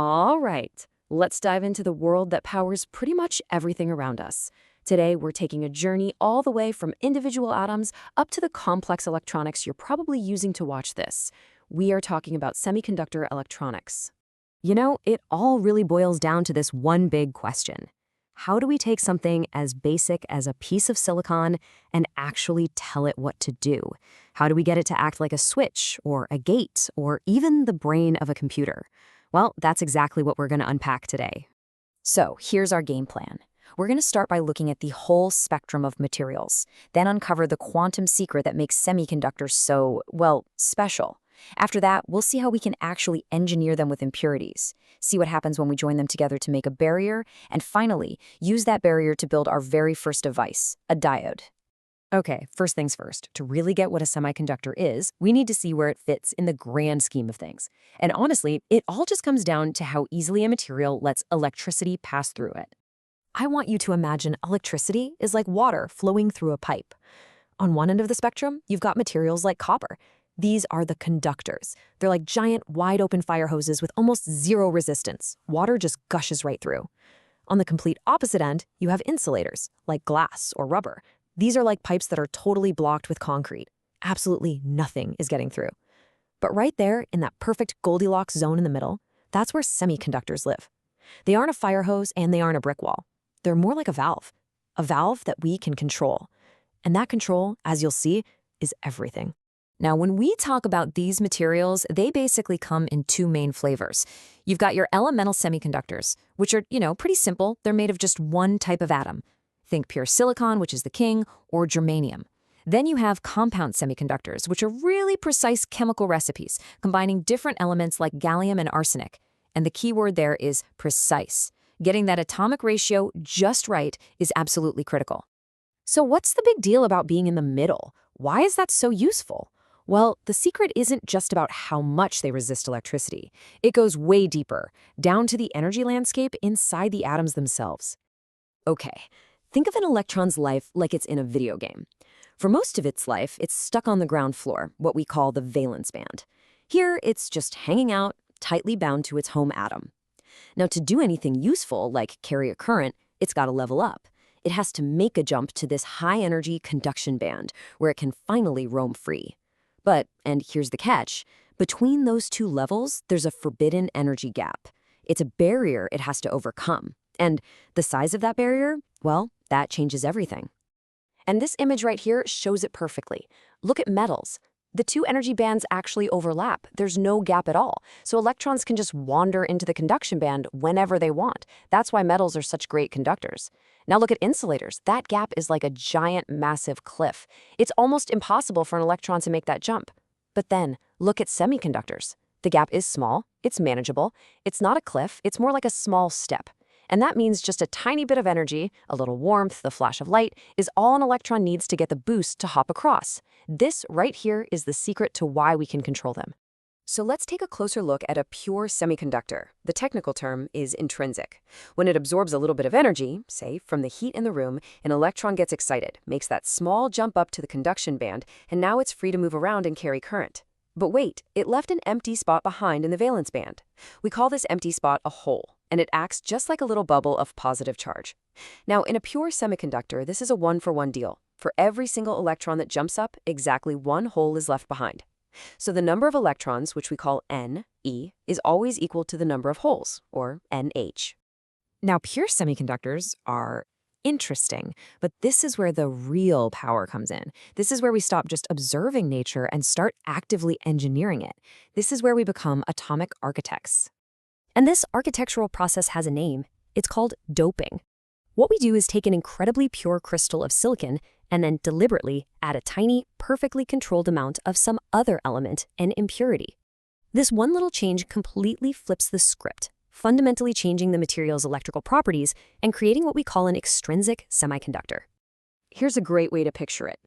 All right, let's dive into the world that powers pretty much everything around us. Today, we're taking a journey all the way from individual atoms up to the complex electronics you're probably using to watch this. We are talking about semiconductor electronics. It all really boils down to this one big question. How do we take something as basic as a piece of silicon and actually tell it what to do? How do we get it to act like a switch or a gate or even the brain of a computer? Well, that's exactly what we're going to unpack today. So here's our game plan. We're going to start by looking at the whole spectrum of materials, then uncover the quantum secret that makes semiconductors so, well, special. After that, we'll see how we can actually engineer them with impurities, see what happens when we join them together to make a barrier, and finally, use that barrier to build our very first device, a diode. Okay, first things first. To really get what a semiconductor is, we need to see where it fits in the grand scheme of things. And honestly, it all just comes down to how easily a material lets electricity pass through it. I want you to imagine electricity is like water flowing through a pipe. On one end of the spectrum, you've got materials like copper. These are the conductors. They're like giant, wide-open fire hoses with almost zero resistance. Water just gushes right through. On the complete opposite end, you have insulators, like glass or rubber. These are like pipes that are totally blocked with concrete. Absolutely nothing is getting through. But right there, in that perfect Goldilocks zone in the middle, that's where semiconductors live. They aren't a fire hose and they aren't a brick wall. They're more like a valve that we can control. And that control, as you'll see, is everything. Now, when we talk about these materials, they basically come in two main flavors. You've got your elemental semiconductors, which are, pretty simple. They're made of just one type of atom. Think pure silicon, which is the king, or germanium. Then you have compound semiconductors, which are really precise chemical recipes, combining different elements like gallium and arsenic. And the key word there is precise. Getting that atomic ratio just right is absolutely critical. So what's the big deal about being in the middle? Why is that so useful? Well, the secret isn't just about how much they resist electricity. It goes way deeper, down to the energy landscape inside the atoms themselves. Okay, think of an electron's life like it's in a video game. For most of its life, it's stuck on the ground floor, what we call the valence band. Here, it's just hanging out, tightly bound to its home atom. Now, to do anything useful, like carry a current, it's got to level up. It has to make a jump to this high-energy conduction band, where it can finally roam free. But, and here's the catch, between those two levels, there's a forbidden energy gap. It's a barrier it has to overcome. And the size of that barrier, well, that changes everything. And this image right here shows it perfectly. Look at metals. The two energy bands actually overlap. There's no gap at all. So electrons can just wander into the conduction band whenever they want. That's why metals are such great conductors. Now look at insulators. That gap is like a giant, massive cliff. It's almost impossible for an electron to make that jump. But then, look at semiconductors. The gap is small, it's manageable, it's not a cliff, it's more like a small step. And that means just a tiny bit of energy, a little warmth, the flash of light, is all an electron needs to get the boost to hop across. This right here is the secret to why we can control them. So let's take a closer look at a pure semiconductor. The technical term is intrinsic. When it absorbs a little bit of energy, say from the heat in the room, an electron gets excited, makes that small jump up to the conduction band, and now it's free to move around and carry current. But wait, it left an empty spot behind in the valence band. We call this empty spot a hole, and it acts just like a little bubble of positive charge. Now, in a pure semiconductor, this is a one-for-one deal. For every single electron that jumps up, exactly one hole is left behind. So the number of electrons, which we call N, E, is always equal to the number of holes, or NH. Now, pure semiconductors are interesting, but this is where the real power comes in. This is where we stop just observing nature and start actively engineering it. This is where we become atomic architects. And this architectural process has a name. It's called doping. What we do is take an incredibly pure crystal of silicon and then deliberately add a tiny, perfectly controlled amount of some other element and impurity. This one little change completely flips the script, fundamentally changing the material's electrical properties and creating what we call an extrinsic semiconductor. Here's a great way to picture it.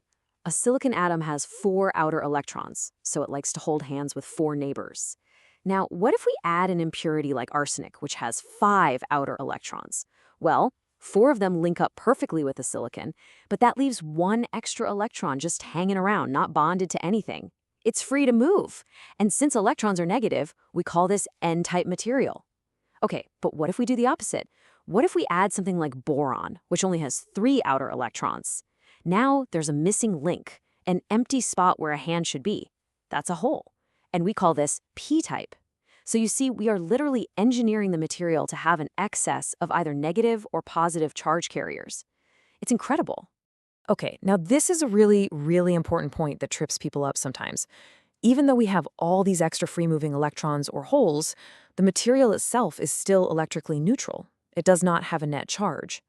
A silicon atom has 4 outer electrons, so it likes to hold hands with 4 neighbors. Now, what if we add an impurity like arsenic, which has 5 outer electrons? Well, 4 of them link up perfectly with the silicon, but that leaves 1 extra electron just hanging around, not bonded to anything. It's free to move. And since electrons are negative, we call this N-type material. Okay, but what if we do the opposite? What if we add something like boron, which only has 3 outer electrons? Now there's a missing link, an empty spot where a hand should be. That's a hole. And we call this p-type. So you see, we are literally engineering the material to have an excess of either negative or positive charge carriers. It's incredible. Okay, now this is a really, really important point that trips people up sometimes. Even though we have all these extra free-moving electrons or holes, the material itself is still electrically neutral. It does not have a net charge.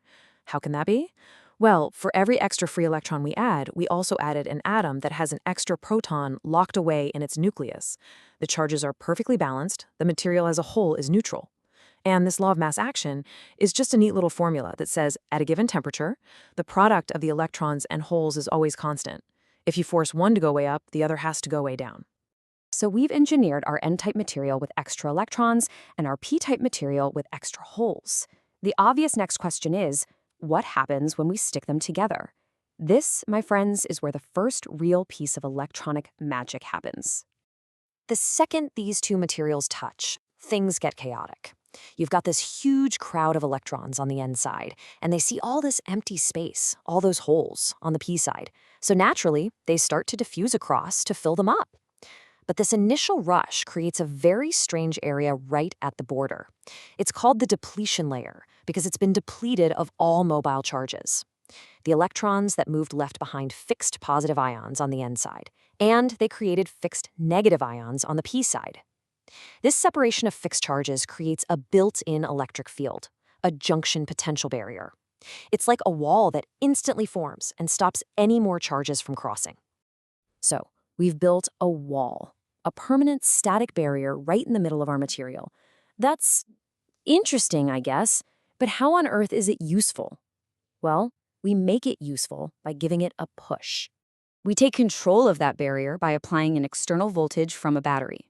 How can that be? Well, for every extra free electron we add, we also added an atom that has an extra proton locked away in its nucleus. The charges are perfectly balanced, the material as a whole is neutral. And this law of mass action is just a neat little formula that says, at a given temperature, the product of the electrons and holes is always constant. If you force one to go way up, the other has to go way down. So we've engineered our N-type material with extra electrons and our P-type material with extra holes. The obvious next question is, what happens when we stick them together? This, my friends, is where the first real piece of electronic magic happens. The second these two materials touch, things get chaotic. You've got this huge crowd of electrons on the N side, and they see all this empty space, all those holes on the P side. So naturally, they start to diffuse across to fill them up. But this initial rush creates a very strange area right at the border. It's called the depletion layer because it's been depleted of all mobile charges. The electrons that moved left behind fixed positive ions on the N side, and they created fixed negative ions on the P side. This separation of fixed charges creates a built-in electric field, a junction potential barrier. It's like a wall that instantly forms and stops any more charges from crossing. So, we've built a wall, a permanent static barrier right in the middle of our material. That's interesting, I guess, but how on earth is it useful? Well, we make it useful by giving it a push. We take control of that barrier by applying an external voltage from a battery.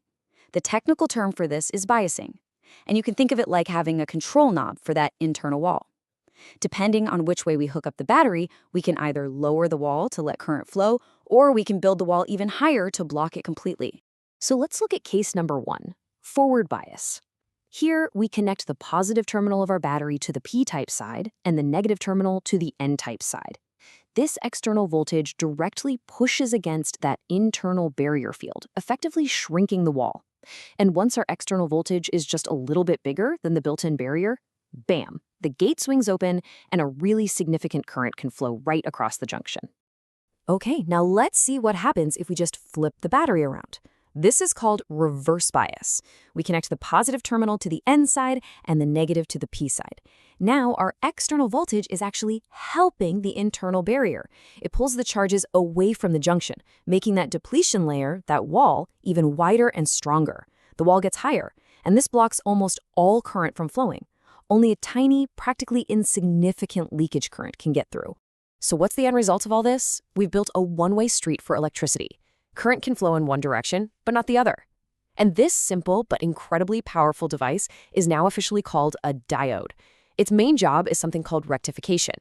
The technical term for this is biasing, and you can think of it like having a control knob for that internal wall. Depending on which way we hook up the battery, we can either lower the wall to let current flow, or we can build the wall even higher to block it completely. So let's look at case number 1, forward bias. Here, we connect the positive terminal of our battery to the P-type side and the negative terminal to the N-type side. This external voltage directly pushes against that internal barrier field, effectively shrinking the wall. And once our external voltage is just a little bit bigger than the built-in barrier, bam, the gate swings open and a really significant current can flow right across the junction. Okay, now let's see what happens if we just flip the battery around. This is called reverse bias. We connect the positive terminal to the N side and the negative to the P side. Now our external voltage is actually helping the internal barrier. It pulls the charges away from the junction, making that depletion layer, that wall, even wider and stronger. The wall gets higher, and this blocks almost all current from flowing. Only a tiny, practically insignificant leakage current can get through. So what's the end result of all this? We've built a one-way street for electricity. Current can flow in one direction, but not the other. And this simple but incredibly powerful device is now officially called a diode. Its main job is something called rectification.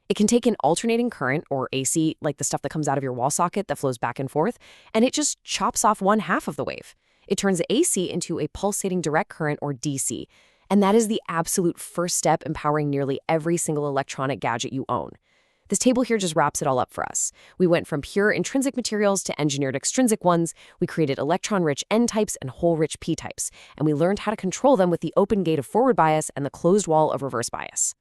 It can take an alternating current, or AC, like the stuff that comes out of your wall socket that flows back and forth, and it just chops off one half of the wave. It turns AC into a pulsating direct current, or DC. And that is the absolute first step in powering nearly every single electronic gadget you own. This table here just wraps it all up for us. We went from pure intrinsic materials to engineered extrinsic ones. We created electron-rich N-types and hole-rich P-types. And we learned how to control them with the open gate of forward bias and the closed wall of reverse bias.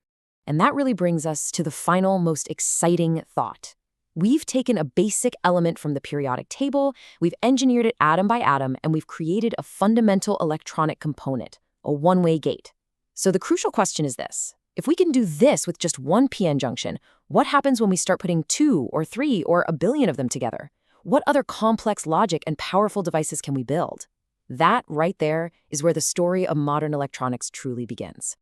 And that really brings us to the final, most exciting thought. We've taken a basic element from the periodic table, we've engineered it atom by atom, and we've created a fundamental electronic component, a one-way gate. So the crucial question is this. If we can do this with just one p-n junction, what happens when we start putting 2 or 3 or a billion of them together? What other complex logic and powerful devices can we build? That right there is where the story of modern electronics truly begins.